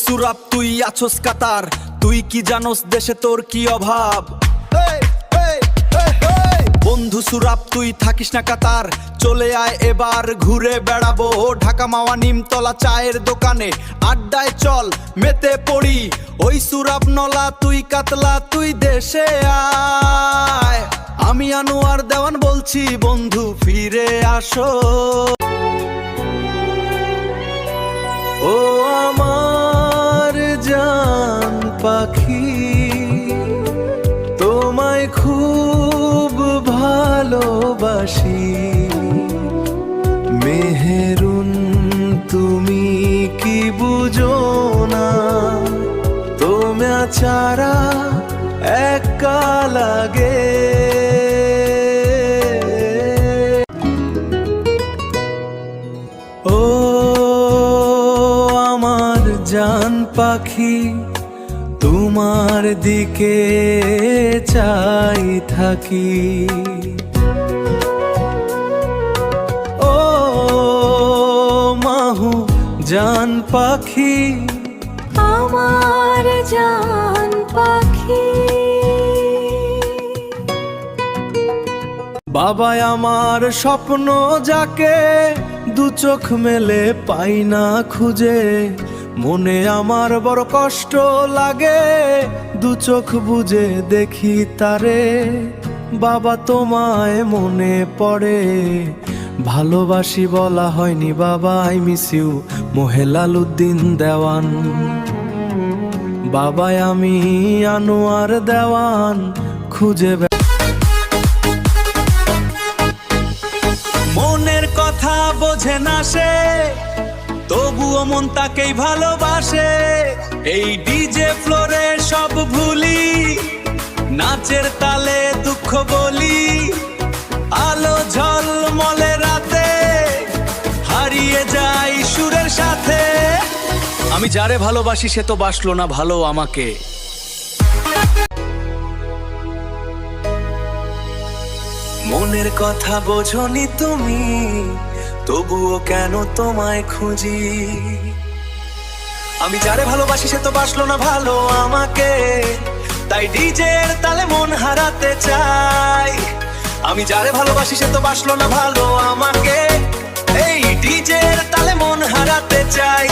সুরাব তুই আছোস কাতার, তুই কি জানোস দেশে তোর কি অভাব। বন্ধু সুরাব তুই থাকিস না কাতার, চলে আয় এবার ঘুরে বেড়াবো। ঢাকা মাওয়া নিমতলা চায়ের দোকানে আড্ডায় চল মেতে পড়ি। ওই সুরাব নলা তুই কাতলা তুই দেশে আয়। আমি আনোয়ার দেওয়ান বলছি বন্ধু ফিরে আসো। ও আমার জান পাখি, তোমায় খুব ভালোবাসি। মেহেরুন তুমি কি বুঝো না, তোমা ছাড়া একা লাগে। ও আমার জান পাখি, তোমার দিকে চাই থাকি। ও মাহু জান পাখি, আমার জান পাখি। বাবা আমার স্বপ্ন যাকে দু চোখ মেলে পাই না খুঁজে। মনে আমার বড় কষ্ট লাগে, দু চোখ বুঝে দেখি তারে। বাবা তোমায় মনে পড়ে, ভালোবাসি বলা হয়নি বাবা। আই মিস ইউ মোহেলাল উদ্দিন দেওয়ান। বাবাই আমি আনোয়ার দেওয়ান খুঁজে। মনের কথা বোঝে না সে, তবুও মন তাকেই ভালোবাসে। এই ডিজে ফ্লোরে সব ভুলি, নাচের তালে দুঃখ বলি। আলো ঝলমলে রাতে হারিয়ে যাই সুরের সাথে। আমি যারে ভালোবাসি সে তো বাসলো না ভালো আমাকে। মনের কথা বোঝনি তুমি, তবুও কেন তোমায় খুঁজি। আমি যারে ভালোবাসি সে তো বাসলো না ভালো আমাকে, তাই ডিজের তালে মন হারাতে চাই। আমি যারে ভালোবাসি সে তো বাসলো না ভালো আমাকে, এই ডিজের তালে মন হারাতে চাই।